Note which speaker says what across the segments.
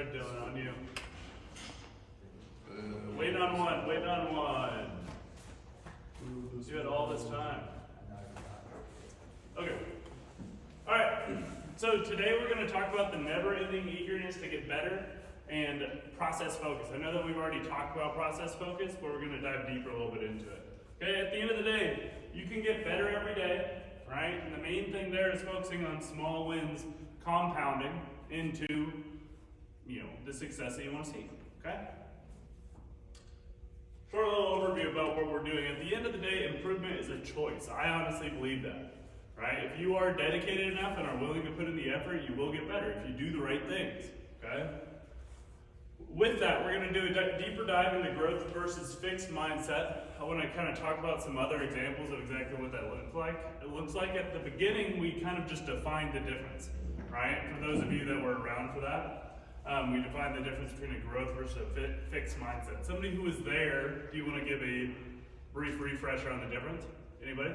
Speaker 1: Alright, Dylan, on you. Wait on one, wait on one. You had all this time. Okay. Alright, so today we're going to talk about the never-ending eagerness to get better and process focus. I know that we've already talked about process focus, but we're going to dive deeper a little bit into it. Okay, at the end of the day, you can get better every day, right? And the main thing there is focusing on small wins, compounding into, the success that you want to see, okay? Short little overview about what we're doing. At the end of the day, improvement is a choice. I honestly believe that, right? If you are dedicated enough and are willing to put in the effort, you will get better if you do the right things, okay? With that, we're going to do a deeper dive into growth versus fixed mindset. I want to kind of talk about some other examples of exactly what that looks like. It looks like at the beginning, we kind of just defined the difference, right? For those of you that were around for that, we defined the difference between a growth versus a fixed mindset. Somebody who was there, do you want to give a brief refresher on the difference? Anybody?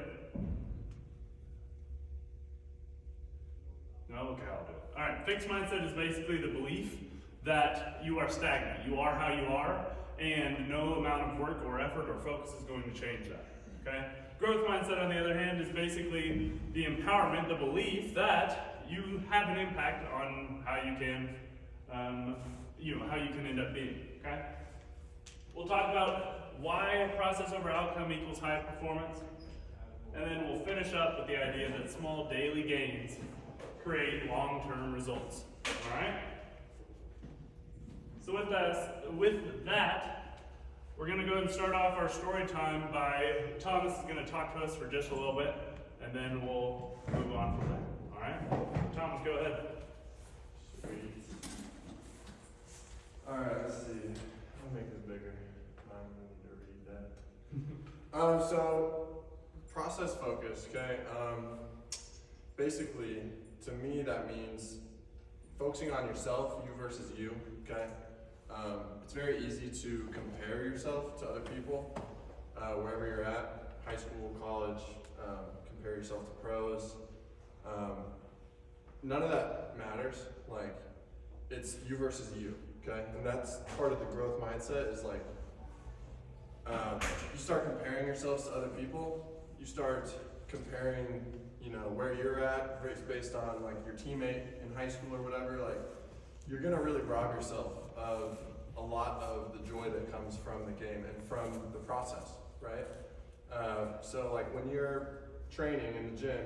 Speaker 1: No? Okay, I'll do it. All right, fixed mindset is basically the belief that you are stagnant. You are how you are, and no amount of work or effort or focus is going to change that, okay? Growth mindset, on the other hand, is basically the empowerment, the belief that you have an impact on how you can how you can end up being, okay? We'll talk about why process over outcome equals high performance, and then we'll finish up with the idea that small daily gains create long-term results, all right? So with that, we're going to go ahead and start off our story time by Thomas is going to talk to us for just a little bit, and then we'll move on from there, all right? Thomas, go ahead.
Speaker 2: Sweet. Alright, let's see. I'll make this bigger. I'm going to read that. So, process focus, okay? Basically, to me, that means focusing on yourself, you versus you, okay? It's very easy to compare yourself to other people, wherever you're at, high school, college, compare yourself to pros. None of that matters. Like, it's you versus you. Okay, and that's part of the growth mindset is like, you start comparing yourselves to other people, you start comparing, where you're at based on like your teammate in high school or whatever, like, you're gonna really rob yourself of a lot of the joy that comes from the game and from the process, right? So like when you're training in the gym,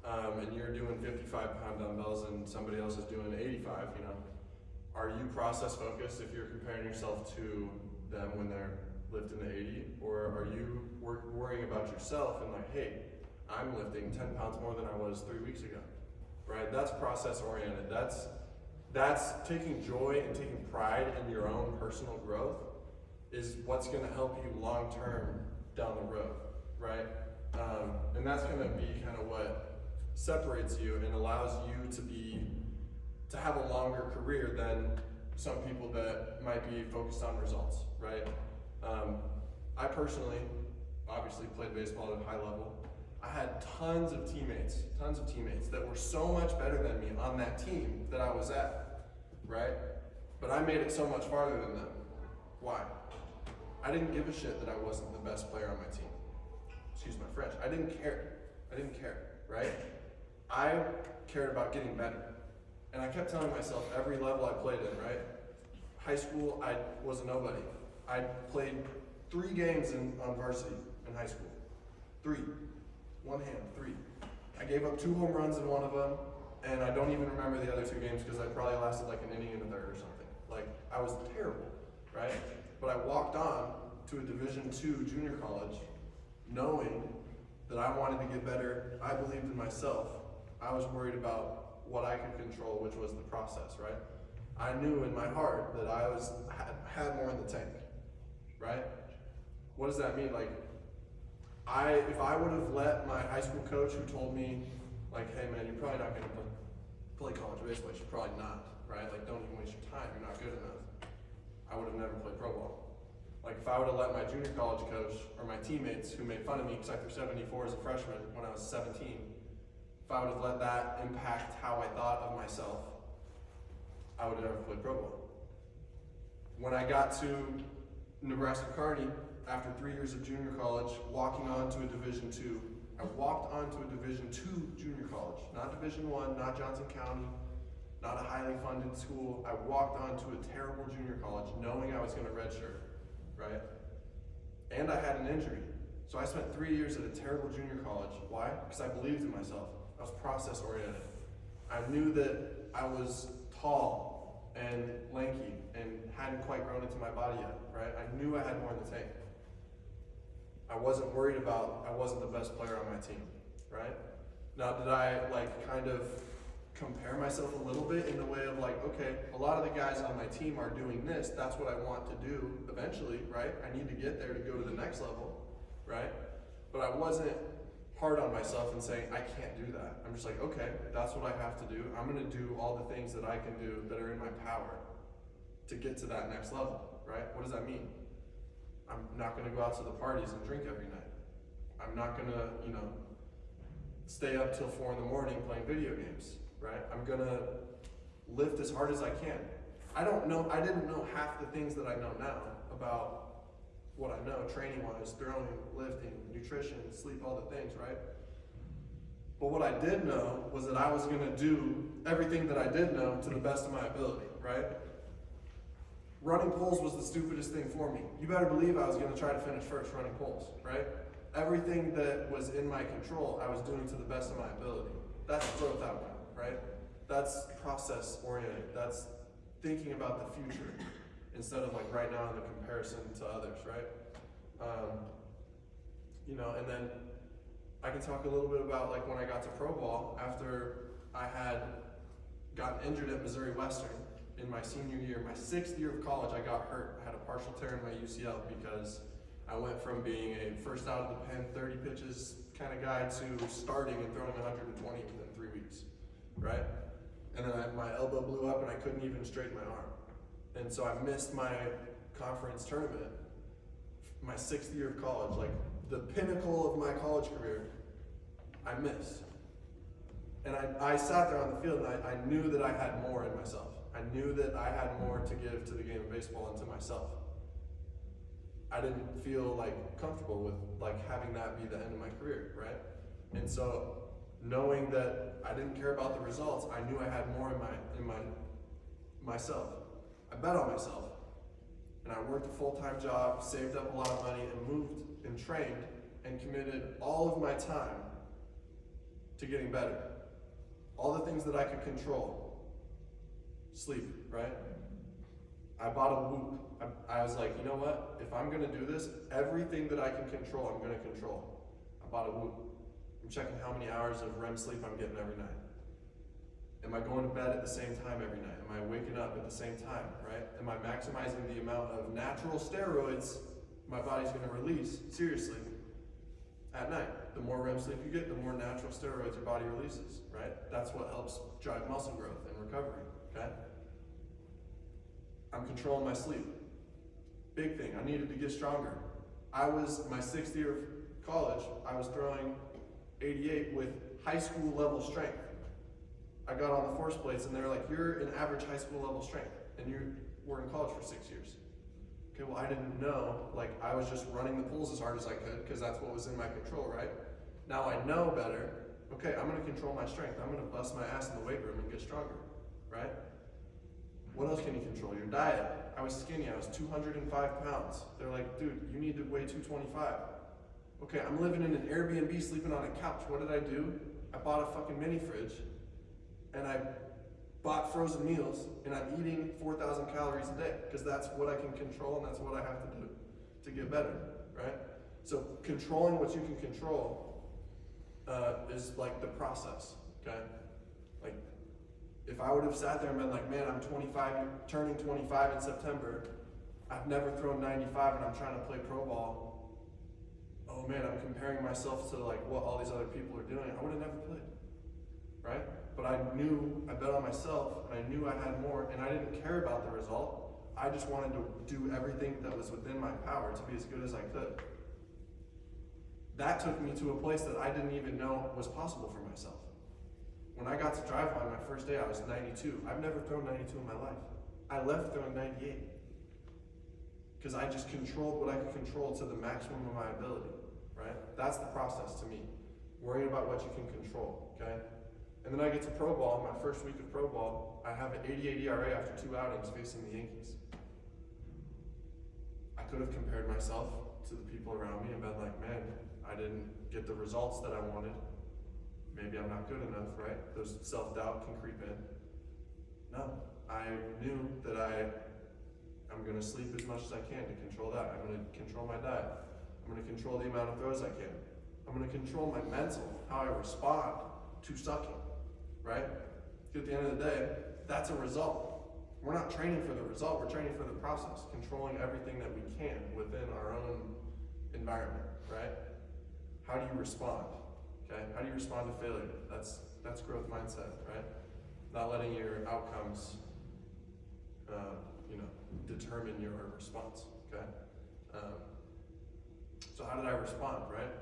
Speaker 2: and you're doing 55-pound dumbbells and somebody else is doing 85, are you process focused if you're comparing yourself to them when they're lifting the 80? Or are you worrying about yourself and like, hey, I'm lifting 10 pounds more than I was 3 weeks ago, right? That's process oriented. That's taking joy and taking pride in your own personal growth is what's gonna help you long term down the road, right? And that's gonna be kind of what separates you and allows you to have a longer career than some people that might be focused on results, right? I personally, obviously played baseball at a high level. I had tons of teammates that were so much better than me on that team that I was at, right? But I made it so much farther than them. Why? I didn't give a shit that I wasn't the best player on my team. Excuse my French. I didn't care, right? I cared about getting better. And I kept telling myself every level I played in, right? High school, I was a nobody. I played 3 games on varsity in high school. 3. One hand, 3. I gave up 2 home runs in one of them, and I don't even remember the other 2 games because I probably lasted like an inning and a third or something. Like, I was terrible, right? But I walked on to a Division II junior college knowing that I wanted to get better. I believed in myself. I was worried about what I could control, which was the process, right? I knew in my heart that I had more in the tank, right? What does that mean? Like, if I would have let my high school coach who told me, like, hey man, you're probably not gonna play college baseball, you should probably not, right? Like, don't even waste your time, you're not good enough. I would have never played pro ball. Like, if I would have let my junior college coach or my teammates who made fun of me because I threw 74 as a freshman when I was 17, if I would have let that impact how I thought of myself, I would have never played pro ball. When I got to Nebraska Kearney, after 3 years of junior college, walking on to a Division II, I walked onto a Division II junior college, not Division I, not Johnson County, not a highly funded school. I walked onto a terrible junior college knowing I was going to redshirt, right? And I had an injury. So I spent 3 years at a terrible junior college. Why? Because I believed in myself. I was process oriented. I knew that I was tall and lanky and hadn't quite grown into my body yet, right? I knew I had more in the tank. I wasn't worried about, I wasn't the best player on my team, right? Now, did I kind of compare myself a little bit in the way of okay, a lot of the guys on my team are doing this, that's what I want to do eventually, right? I need to get there to go to the next level, right? But I wasn't hard on myself and saying, I can't do that. I'm just okay, that's what I have to do. I'm gonna do all the things that I can do that are in my power to get to that next level, right? What does that mean? I'm not gonna go out to the parties and drink every night. I'm not gonna, stay up till 4 a.m. playing video games, right? I'm gonna lift as hard as I can. I didn't know half the things that I know now about what I know, training-wise, throwing, lifting, nutrition, sleep, all the things, right? But what I did know was that I was gonna do everything that I did know to the best of my ability, right? Running poles was the stupidest thing for me. You better believe I was gonna try to finish first running poles, right? Everything that was in my control, I was doing to the best of my ability. That's growth outcome, right? That's process oriented. That's thinking about the future instead of right now in the comparison to others, right? And then I can talk a little bit about when I got to pro ball after I had gotten injured at Missouri Western in my senior year. My 6th year of college, I got hurt. I had a partial tear in my UCL because I went from being a first out of the pen, 30 pitches kind of guy to starting and throwing 120 within 3 weeks, right? And then my elbow blew up and I couldn't even straighten my arm. And so I missed my conference tournament, my 6th year of college, the pinnacle of my college career, I missed. And I sat there on the field and I knew that I had more in myself. I knew that I had more to give to the game of baseball and to myself. I didn't feel comfortable with having that be the end of my career, right? And so knowing that I didn't care about the results, I knew I had more in myself. I bet on myself. And I worked a full-time job, saved up a lot of money, and moved and trained and committed all of my time to getting better. All the things that I could control. Sleep, right? I bought a Whoop. I was you know what? If I'm gonna do this, everything that I can control, I'm gonna control. I bought a Whoop. I'm checking how many hours of REM sleep I'm getting every night. Am I going to bed at the same time every night? Am I waking up at the same time, right? Am I maximizing the amount of natural steroids my body's gonna release, seriously, at night? The more REM sleep you get, the more natural steroids your body releases, right? That's what helps drive muscle growth and recovery, okay? I'm controlling my sleep. Big thing, I needed to get stronger. My 6th year of college, I was throwing 88 with high school level strength. I got on the force plates and they're you're an average high school level strength and you were in college for 6 years. Okay, well I didn't know, I was just running the pulls as hard as I could because that's what was in my control, right? Now I know better. Okay, I'm gonna control my strength. I'm gonna bust my ass in the weight room and get stronger, right? What else can you control? Your diet. I was skinny, I was 205 pounds. They're dude, you need to weigh 225. Okay, I'm living in an Airbnb, sleeping on a couch. What did I do? I bought a fucking mini fridge and I bought frozen meals and I'm eating 4,000 calories a day because that's what I can control and that's what I have to do to get better, right? So controlling what you can control is the process, okay? If I would have sat there and been man, I'm 25, turning 25 in September, I've never thrown 95 and I'm trying to play pro ball, oh man, I'm comparing myself to what all these other people are doing, I would have never played, right? But I bet on myself, and I knew I had more, and I didn't care about the result. I just wanted to do everything that was within my power to be as good as I could. That took me to a place that I didn't even know was possible for myself. When I got to drive line my first day, I was 92. I've never thrown 92 in my life. I left throwing 98. Because I just controlled what I could control to the maximum of my ability, right? That's the process to me. Worrying about what you can control, okay? And then I get to pro ball, my first week of pro ball, I have an 88 ERA after 2 outings facing the Yankees. I could have compared myself to the people around me and been like, man, I didn't get the results that I wanted. Maybe I'm not good enough, right? Those self-doubt can creep in. No, I knew that I'm gonna sleep as much as I can to control that. I'm gonna control my diet. I'm gonna control the amount of throws I can. I'm gonna control my mental, how I respond to sucking, right? At the end of the day, that's a result. We're not training for the result, we're training for the process, controlling everything that we can within our own environment, right? How do you respond? Okay? How do you respond to failure? That's growth mindset, right? Not letting your outcomes determine your response, okay? So how did I respond, right?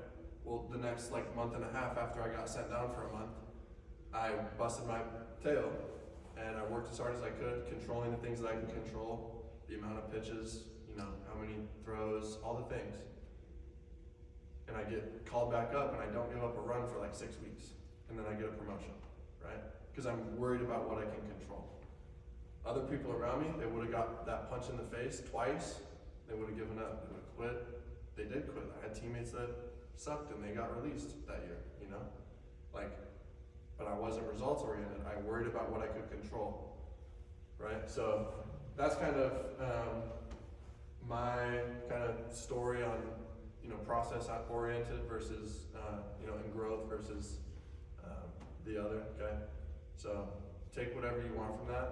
Speaker 2: Well, the next month and a half after I got sent down for a month, I busted my tail and I worked as hard as I could, controlling the things that I can control, the amount of pitches, how many throws, all the things. And I get called back up and I don't give up a run for 6 weeks. And then I get a promotion, right? Because I'm worried about what I can control. Other people around me, they would have got that punch in the face twice, they would have given up, they would have quit. They did quit. I had teammates that sucked and they got released that year, but I wasn't results oriented. I worried about what I could control, right? So that's kind of my kind of story on, process oriented versus, and growth versus the other, okay? So take whatever you want from that,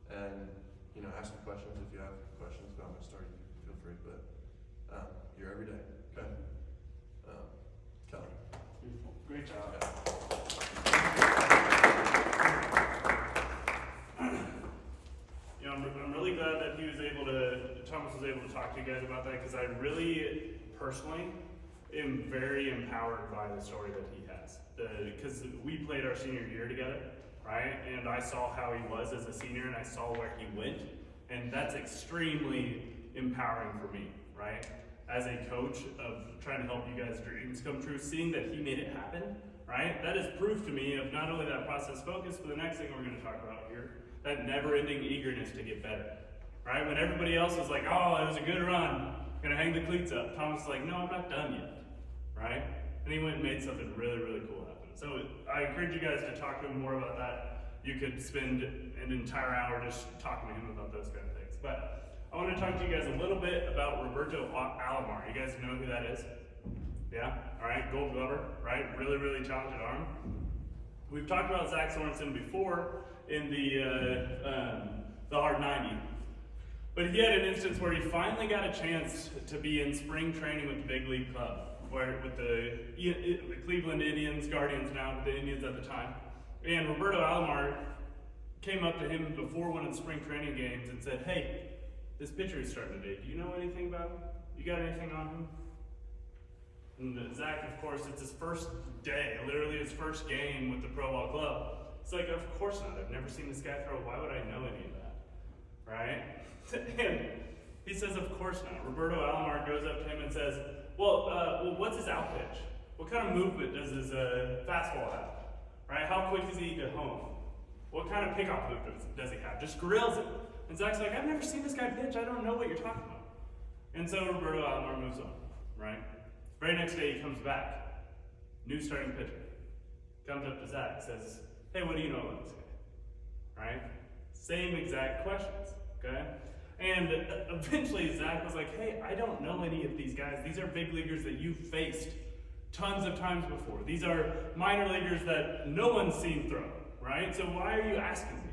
Speaker 2: and, ask me questions if you have questions about my story, feel free, but you're every day, okay? Kelly.
Speaker 1: Beautiful. Great job.
Speaker 2: Yeah.
Speaker 1: I'm really glad that Thomas was able to talk to you guys about that, because I really, personally, am very empowered by the story that he has. Because we played our senior year together, right? And I saw how he was as a senior, and I saw where he went, and that's extremely empowering for me, right? As a coach of trying to help you guys' dreams come true, seeing that he made it happen, right? That is proof to me of not only that process focus, but the next thing we're going to talk about here, that never-ending eagerness to get better, right? When everybody else was like, oh, it was a good run, gonna hang the cleats up, Thomas was like, no, I'm not done yet, right? And he went and made something really, really cool happen. So I encourage you guys to talk to him more about that. You could spend an entire hour just talking to him about those kind of things. But I want to talk to you guys a little bit about Roberto Alomar. You guys know who that is? Yeah? All right, Gold Glover, right? Really, really talented arm. We've talked about Zach Sorensen before in the hard 90. But he had an instance where he finally got a chance to be in spring training with the big league club, with the Cleveland Indians, Guardians now, but the Indians at the time. And Roberto Alomar came up to him before one of the spring training games and said, hey, this pitcher is starting today. Do you know anything about him? You got anything on him? And Zach, of course, it's his first day, literally his first game with the Pro Ball Club. It's like, of course not. I've never seen this guy throw. Why would I know any of that? Right? And he says, of course not. Roberto Alomar goes up to him and says, well, what's his out pitch? What kind of movement does his fastball have? Right? How quick is he to home? What kind of pickoff move does he have? Just grills him. And Zach's like, I've never seen this guy pitch. I don't know what you're talking about. And so Roberto Alomar moves on, right? Very next day he comes back. New starting pitcher. Comes up to Zach, says, hey, what do you know about this guy? Right? Same exact questions, okay? And eventually Zach was like, hey, I don't know any of these guys. These are big leaguers that you've faced tons of times before. These are minor leaguers that no one's seen throw, right? So why are you asking me?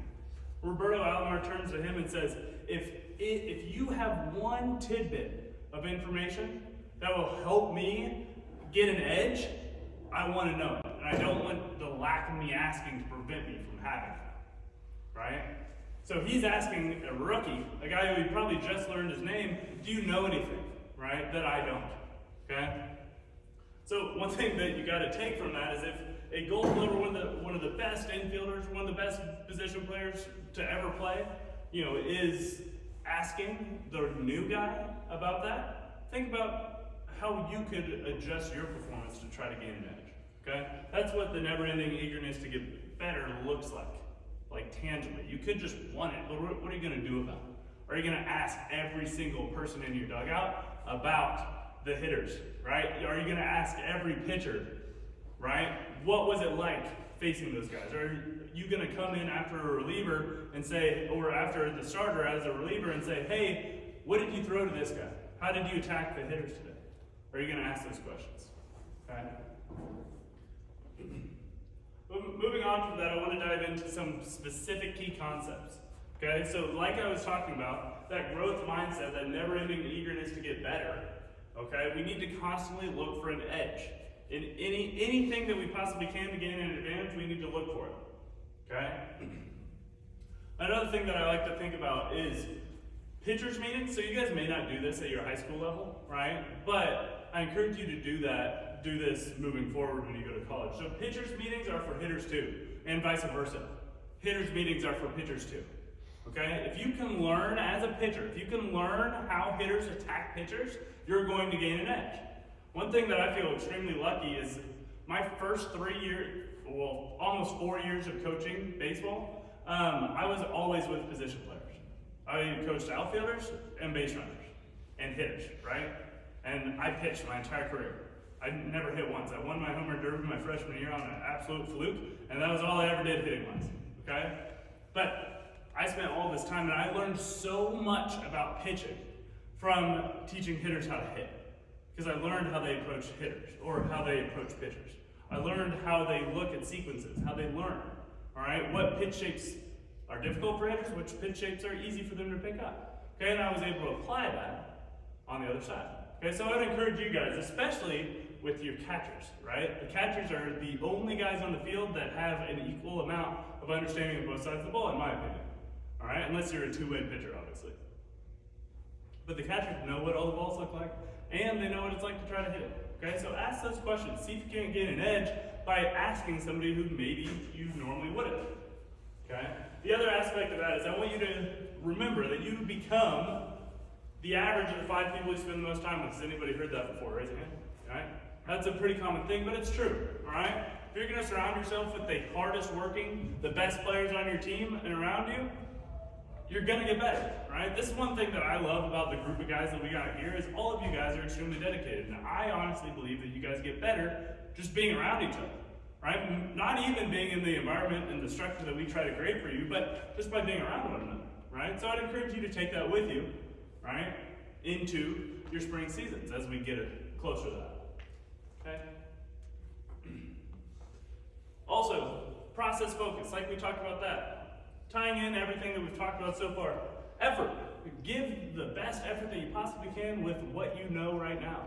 Speaker 1: Roberto Alomar turns to him and says, if you have one tidbit of information that will help me get an edge, I want to know it. And I don't want the lack of me asking to prevent me from having it, right? So he's asking a rookie, a guy who he probably just learned his name, do you know anything, right, that I don't, okay? So one thing that you got to take from that is a Gold Glover, one of the best infielders, one of the best position players to ever play, is asking the new guy about that, think about how you could adjust your performance to try to gain an edge. Okay? That's what the never-ending eagerness to get better looks like tangibly. You could just want it, but what are you going to do about it? Are you going to ask every single person in your dugout about the hitters, right? Are you going to ask every pitcher, right? What was it like facing those guys? Are you going to come in after a reliever and say, or after the starter as a reliever and say, hey, what did you throw to this guy? How did you attack the hitters today? Are you going to ask those questions? Okay. Moving on from that, I want to dive into some specific key concepts. Okay, so like I was talking about, that growth mindset, that never-ending eagerness to get better. Okay, we need to constantly look for an edge. In anything that we possibly can to gain an advantage, we need to look for it. Okay? Another thing that I like to think about is pitchers meetings. So you guys may not do this at your high school level, right? But I encourage you to do this moving forward when you go to college. So pitchers meetings are for hitters too, and vice versa. Hitters meetings are for pitchers too. Okay? If you can learn as a pitcher, if you can learn how hitters attack pitchers, you're going to gain an edge. One thing that I feel extremely lucky is my first 3 years, almost 4 years of coaching baseball, I was always with position players. I coached outfielders and base runners and hitters, right? And I pitched my entire career. I never hit once. I won my home run derby my freshman year on an absolute fluke, and that was all I ever did hitting-wise, okay? But I spent all this time, and I learned so much about pitching from teaching hitters how to hit. Because I learned how they approach hitters, or how they approach pitchers. I learned how they look at sequences, how they learn, all right? What pitch shapes are difficult for hitters, which pitch shapes are easy for them to pick up. Okay, and I was able to apply that on the other side. Okay, so I'd encourage you guys, especially with your catchers, right? The catchers are the only guys on the field that have an equal amount of understanding of both sides of the ball, in my opinion. All right, unless you're a two-way pitcher, obviously. But the catchers know what all the balls look like, and they know what it's like to try to hit it. Okay, so ask those questions. See if you can't get an edge by asking somebody who maybe you normally wouldn't. Okay? The other aspect of that is I want you to remember that you become the average of the 5 people you spend the most time with. Has anybody heard that before? Raise your hand. All right? That's a pretty common thing, but it's true. All right? If you're going to surround yourself with the hardest working, the best players on your team and around you, you're going to get better, right? This is one thing that I love about the group of guys that we got here is all of you guys are extremely dedicated. And I honestly believe that you guys get better just being around each other, right? Not even being in the environment and the structure that we try to create for you, but just by being around one another, right? So I'd encourage you to take that with you, right, into your spring seasons as we get closer to that, okay? Also, process focus, like we talked about that. Tying in everything that we've talked about so far. Effort. Give the best effort that you possibly can with what you know right now.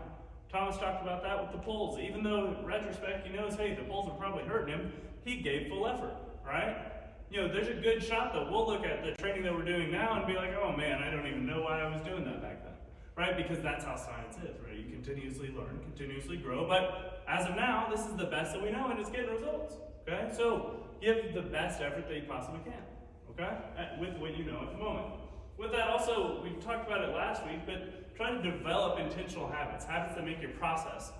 Speaker 1: Thomas talked about that with the pulls. Even though in retrospect he knows, hey, the pulls are probably hurting him, he gave full effort, right? There's a good shot that we'll look at the training that we're doing now and be like, oh man, I don't even know why I was doing that back then, right? Because that's how science is, right? You continuously learn, continuously grow, but as of now, this is the best that we know and it's getting results, okay? So give the best effort that you possibly can. Okay? With what you know at the moment. With that also, we talked about it last week, but try to develop intentional habits that make your process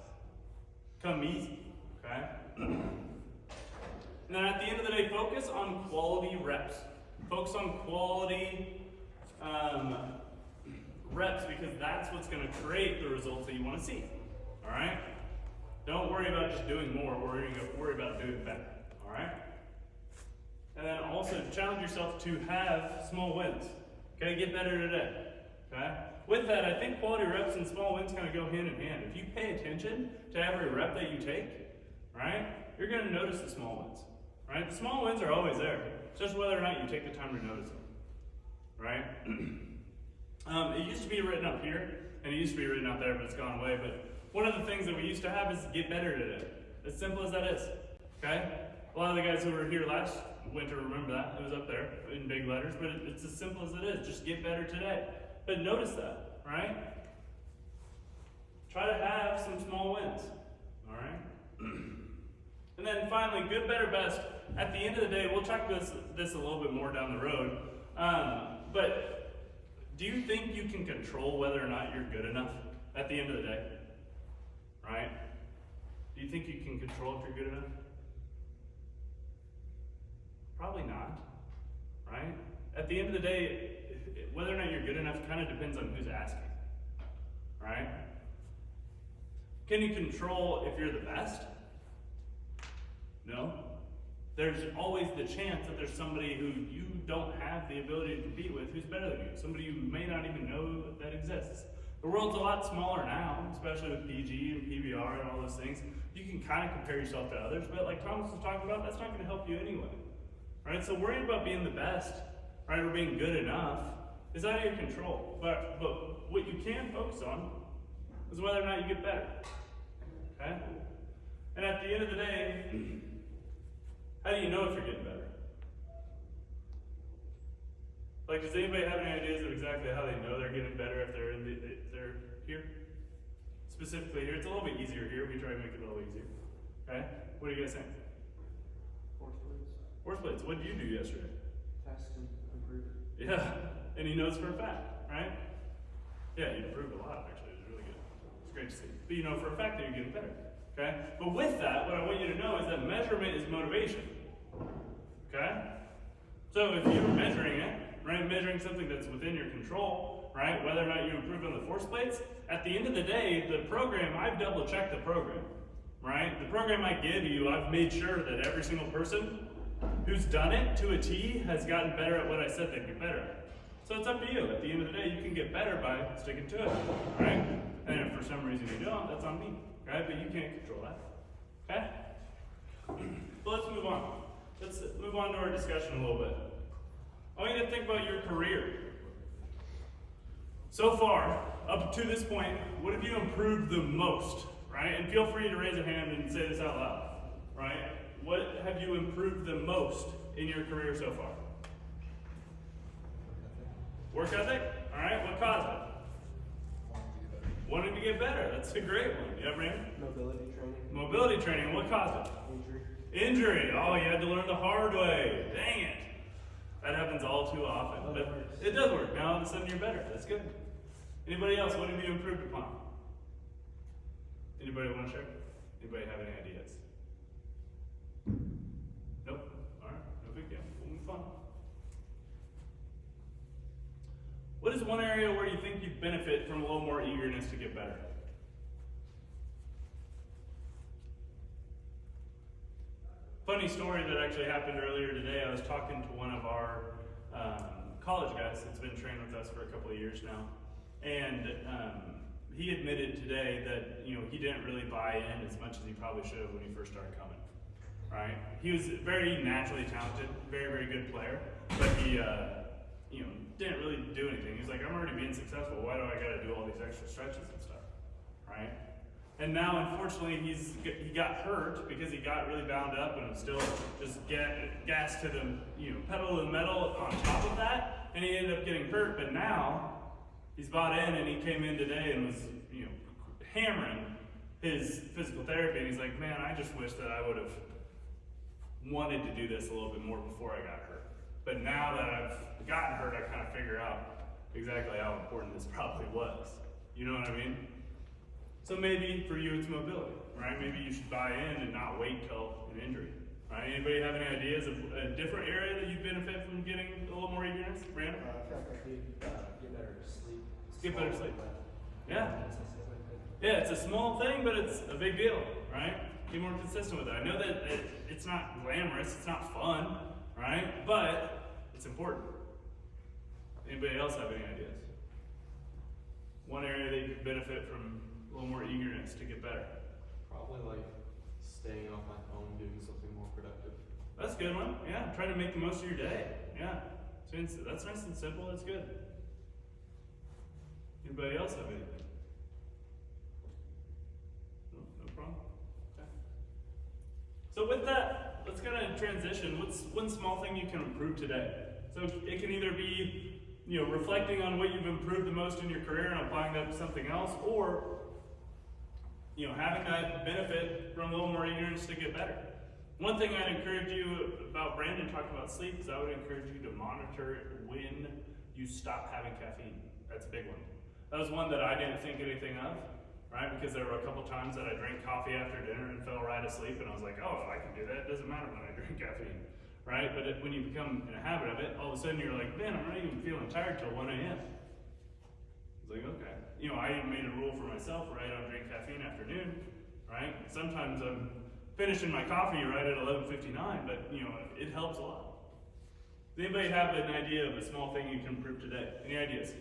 Speaker 1: come easy. Okay? And then at the end of the day, focus on quality reps. Focus on quality reps because that's what's going to create the results that you want to see. Alright? Don't worry about just doing more, worry about doing better. Alright? And then also challenge yourself to have small wins. Okay, get better today. Okay? With that, I think quality reps and small wins kind of go hand in hand. If you pay attention to every rep that you take, right, you're going to notice the small wins. Right? The small wins are always there. It's just whether or not you take the time to notice them. Right? It used to be written up here, and it used to be written out there, but it's gone away. But one of the things that we used to have is get better today. As simple as that is. Okay? A lot of the guys who were here last winter remember that. It was up there in big letters, but it's as simple as it is. Just get better today. But notice that, right? Try to have some small wins, all right? And then finally, good, better, best. At the end of the day, we'll check this a little bit more down the road. But do you think you can control whether or not you're good enough at the end of the day? Right? Do you think you can control if you're good enough? Probably not. Right? At the end of the day, whether or not you're good enough kind of depends on who's asking. Right? Can you control if you're the best? No. There's always the chance that there's somebody who you don't have the ability to compete with who's better than you. Somebody you may not even know that exists. The world's a lot smaller now, especially with PG and PBR and all those things. You can kind of compare yourself to others, but like Thomas was talking about, that's not going to help you anyway. Right? So worrying about being the best, right, or being good enough is out of your control. But what you can focus on is whether or not you get better. Okay? And at the end of the day, how do you know if you're getting better? Like, does anybody have any ideas of exactly how they know they're getting better if they're here? Specifically here, it's a little bit easier here. We try to make it a little easier. Okay? What are you guys saying? Horse plates. What did you do yesterday?
Speaker 3: Test and improve.
Speaker 1: Yeah, and he knows for a fact, right? Yeah, you improved a lot, actually. It was really good. It's great to see. But you know for a fact that you're getting better. Okay? But with that, what I want you to know is that measurement is motivation. Okay? So if you're measuring it, right, measuring something that's within your control, right, whether or not you improve on the force plates, at the end of the day, the program, I've double-checked the program, right? The program I give you, I've made sure that every single person who's done it to a T has gotten better at what I said they'd get better at. So it's up to you. At the end of the day, you can get better by sticking to it, right? And if for some reason you don't, that's on me, right? But you can't control that, okay? So let's move on. Let's move on to our discussion a little bit. I want you to think about your career. So far, up to this point, what have you improved the most, right? And feel free to raise a hand and say this out loud, right? What have you improved the most in your career so far? Work ethic? All right, what caused it? Wanting to get better. That's a great one. Yeah, Brandon?
Speaker 3: Mobility training.
Speaker 1: Mobility training. What caused it?
Speaker 3: Injury.
Speaker 1: Injury. Oh, you had to learn the hard way. Dang it. That happens all too often.
Speaker 3: Oh,
Speaker 1: But
Speaker 3: that works.
Speaker 1: it does work. Now all of a sudden you're better. That's good. Anybody else? What have you improved upon? Anybody want to share? Anybody have any ideas? Nope. All right. No big deal. We'll move on. What is one area where you think you'd benefit from a little more eagerness to get better? Funny story that actually happened earlier today. I was talking to one of our college guys that's been trained with us for a couple of years now, and he admitted today that he didn't really buy in as much as he probably should have when he first started coming. Right? He was very naturally talented, very very good player, but he didn't really do anything. He's like, I'm already being successful. Why do I got to do all these extra stretches and stuff? Right? And now, unfortunately, he got hurt because he got really bound up and was still just gas to the pedal to the metal on top of that, and he ended up getting hurt. But now he's bought in, and he came in today and was hammering his physical therapy. And he's like, man, I just wish that I would have wanted to do this a little bit more before I got hurt. But now that I've gotten hurt, I kind of figure out exactly how important this probably was. You know what I mean? So maybe for you it's mobility, right? Maybe you should buy in and not wait till an injury, right? Anybody have any ideas of a different area that you benefit from getting a little more eagerness? Brandon?
Speaker 3: I feel like I could get better sleep.
Speaker 1: Get better sleep.
Speaker 3: Yeah.
Speaker 1: Yeah, it's a small thing, but it's a big deal, right? Be more consistent with it. I know that it's not glamorous, it's not fun, right? But it's important. Anybody else have any ideas? One area that you could benefit from a little more eagerness to get better.
Speaker 4: Probably like staying off my phone, doing something more productive.
Speaker 1: That's a good one. Yeah, try to make the most of your day. Yeah, so that's nice and simple. That's good. Anybody else have anything? No problem. Okay. So with that, let's kind of transition. What's one small thing you can improve today? So it can either be reflecting on what you've improved the most in your career and applying that to something else, or having that benefit from a little more eagerness to get better. One thing I'd encourage you about Brandon talking about sleep is I would encourage you to monitor when you stop having caffeine. That's a big one. That was one that I didn't think anything of, right? Because there were a couple times that I drank coffee after dinner and fell right asleep, and I was like, oh, I can do that. It doesn't matter when I drink caffeine, right? But when you become in a habit of it, all of a sudden you're like, man, I'm not even feeling tired till 1 a.m. It's like, okay. You know, I even made a rule for myself where I don't drink caffeine after noon, right? Sometimes I'm finishing my coffee right at 11:59, but you know, it helps a lot. Does anybody have an idea of a small thing you can improve today? Any ideas?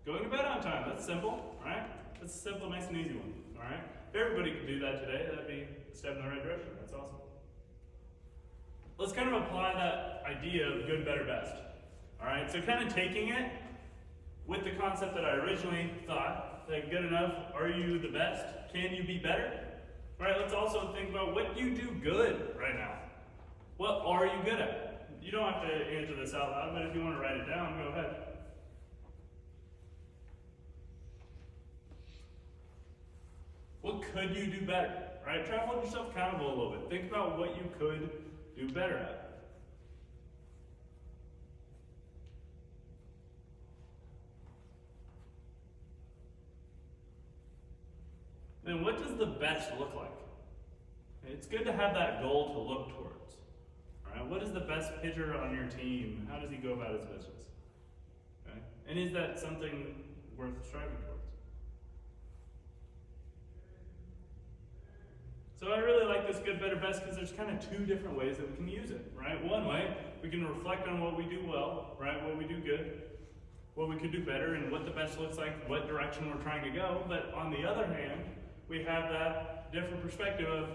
Speaker 1: Going to bed on time. That's simple, right? That's a simple, nice and easy one, all right? If everybody could do that today, that'd be a step in the right direction. That's awesome. Let's kind of apply that idea of good, better, best. All right, so kind of taking it with the concept that I originally thought, that good enough, are you the best? Can you be better? All right, let's also think about what do you do good right now? What are you good at? You don't have to answer this out loud, but if you want to write it down, go ahead. What could you do better? Right? Try to hold yourself accountable a little bit. Think about what you could do better at. Then what does the best look like? It's good to have that goal to look towards. All right? What is the best pitcher on your team? How does he go about his business? Okay? And is that something worth striving towards? So I really like this good, better, best because there's kind of two different ways that we can use it, right? One way, we can reflect on what we do well, right? What we do good, what we could do better, and what the best looks like, what direction we're trying to go. But on the other hand, we have that different perspective of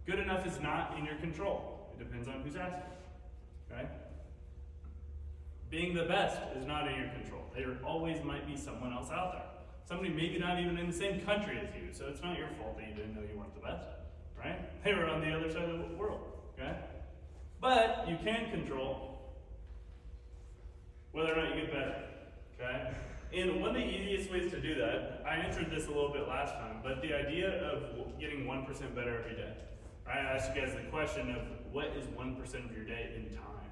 Speaker 1: good enough is not in your control. It depends on who's asking, okay? Being the best is not in your control. There always might be someone else out there. Somebody maybe not even in the same country as you, so it's not your fault that you didn't know you weren't the best, right? They were on the other side of the world, okay? But you can control whether or not you get better, okay? And one of the easiest ways to do that, I answered this a little bit last time, but the idea of getting 1% better every day. Right? I asked you guys the question of what is 1% of your day in time?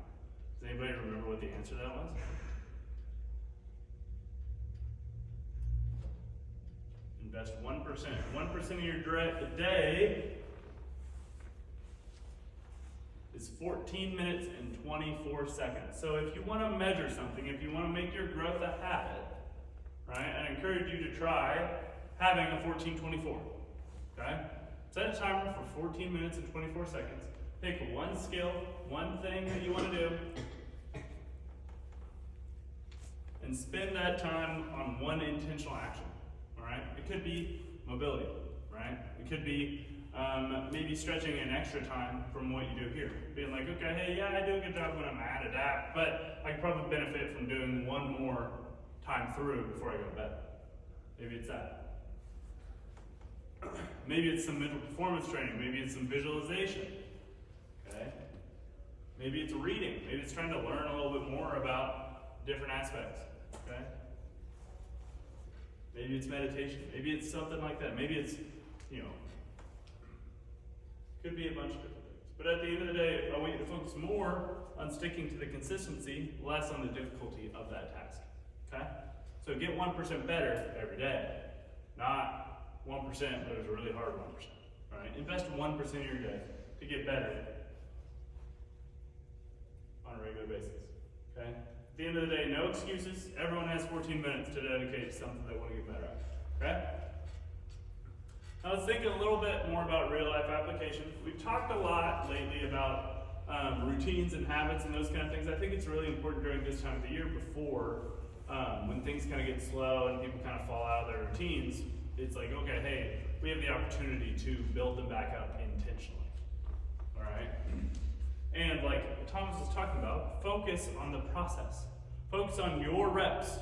Speaker 1: Does anybody remember what the answer to that was? Invest 1%. 1% of your day is 14 minutes and 24 seconds. So if you want to measure something, if you want to make your growth a habit, right, I encourage you to try having a 14-24. Okay? Set a timer for 14 minutes and 24 seconds. Pick one skill, one thing that you want to do, and spend that time on one intentional action. All right? It could be mobility, right? It could be maybe stretching an extra time from what you do here. Being like, okay, hey, yeah, I do a good job when I'm at that, but I could probably benefit from doing one more time through before I go to bed. Maybe it's that. Maybe it's some mental performance training. Maybe it's some visualization. Okay? Maybe it's reading. Maybe it's trying to learn a little bit more about different aspects. Okay? Maybe it's meditation. Maybe it's something like that. Maybe it's, could be a bunch of different things. But at the end of the day, I want you to focus more on sticking to the consistency, less on the difficulty of that task. Okay? So get 1% better every day. Not 1%, but it's a really hard 1%. Right? Invest 1% of your day to get better on a regular basis. Okay? At the end of the day, no excuses. Everyone has 14 minutes to dedicate to something they want to get better at. Okay? Now let's think a little bit more about real life application. We've talked a lot lately about routines and habits and those kind of things. I think it's really important during this time of the year before when things kind of get slow and people kind of fall out of their routines. It's like, okay, hey, we have the opportunity to build them back up intentionally. All right? And like Thomas was talking about, focus on the process. Focus on your reps.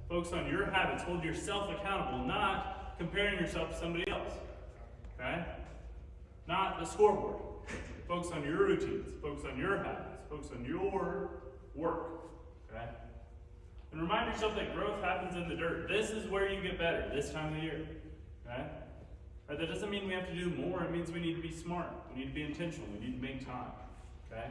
Speaker 1: Focus on your habits. Hold yourself accountable, not comparing yourself to somebody else. Okay? Not the scoreboard. Focus on your routines. Focus on your habits. Focus on your work. Okay? And remind yourself that growth happens in the dirt. This is where you get better, this time of the year. Okay? Right? That doesn't mean we have to do more. It means we need to be smart. We need to be intentional. We need to make time. Okay?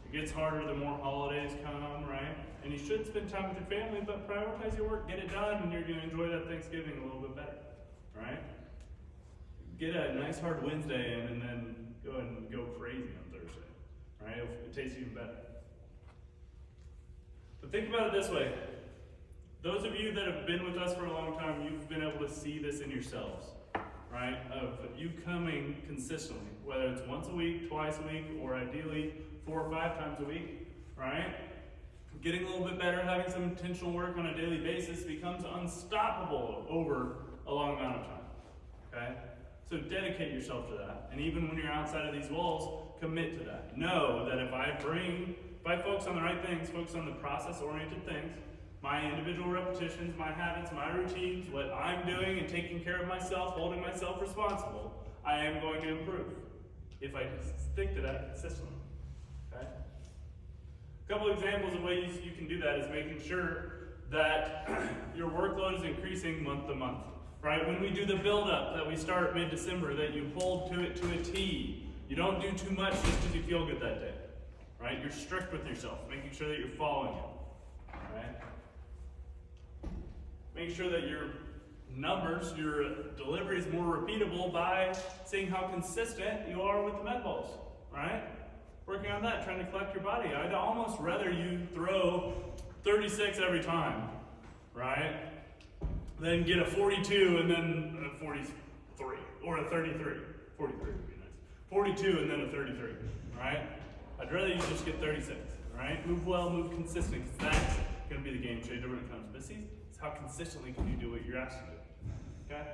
Speaker 1: It gets harder the more holidays come, right? And you should spend time with your family, but prioritize your work. Get it done, and you're going to enjoy that Thanksgiving a little bit better. Right? Get a nice hard Wednesday in, and then go crazy on Thursday. Right? It tastes even better. But think about it this way. Those of you that have been with us for a long time, you've been able to see this in yourselves, right? Of you coming consistently, whether it's once a week, twice a week, or ideally 4 or 5 times a week, right? Getting a little bit better, having some intentional work on a daily basis becomes unstoppable over a long amount of time, okay? So dedicate yourself to that. And even when you're outside of these walls, commit to that. Know that if I focus on the right things, focus on the process-oriented things, my individual repetitions, my habits, my routines, what I'm doing and taking care of myself, holding myself responsible, I am going to improve if I stick to that consistently. Okay? A couple examples of ways you can do that is making sure that your workload is increasing month to month. Right? When we do the build-up that we start mid-December, that you hold to it to a T. You don't do too much just because you feel good that day. Right? You're strict with yourself, making sure that you're following it. Right? Make sure that your numbers, your delivery is more repeatable by seeing how consistent you are with the med balls, right? Working on that, trying to collect your body. I'd almost rather you throw 36 every time, right? Than get a 42 and then a 43, or a 33. 43 would be nice. 42 and then a 33, right? I'd rather you just get 36, right? Move well, move consistent, because that's going to be the game changer when it comes. But see, how consistently can you do what you're asked to do? Okay?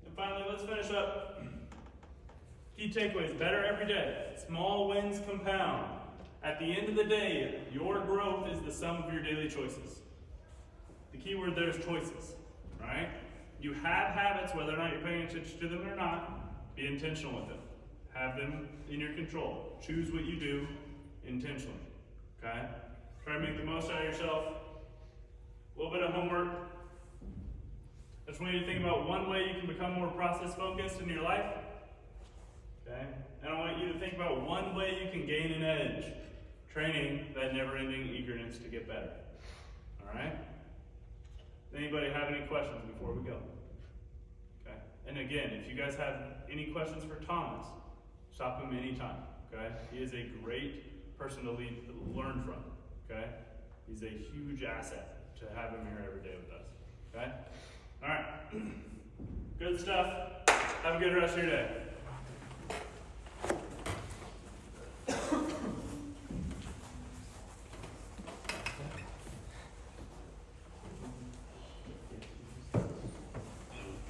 Speaker 1: And finally, let's finish up. Key takeaways: better every day. Small wins compound. At the end of the day, your growth is the sum of your daily choices. The key word there is choices, right? You have habits, whether or not you're paying attention to them or not. Be intentional with them. Have them in your control. Choose what you do intentionally. Okay? Try to make the most out of yourself. A little bit of homework. I just want you to think about one way you can become more process focused in your life. Okay? And I want you to think about one way you can gain an edge. Training that never-ending eagerness to get better. Alright? Anybody have any questions before we go? Okay? And again, if you guys have any questions for Thomas, stop him anytime. Okay? He is a great person to learn from. Okay? He's a huge asset to have him here every day with us. Okay? Alright. Good stuff. Have a good rest of your day.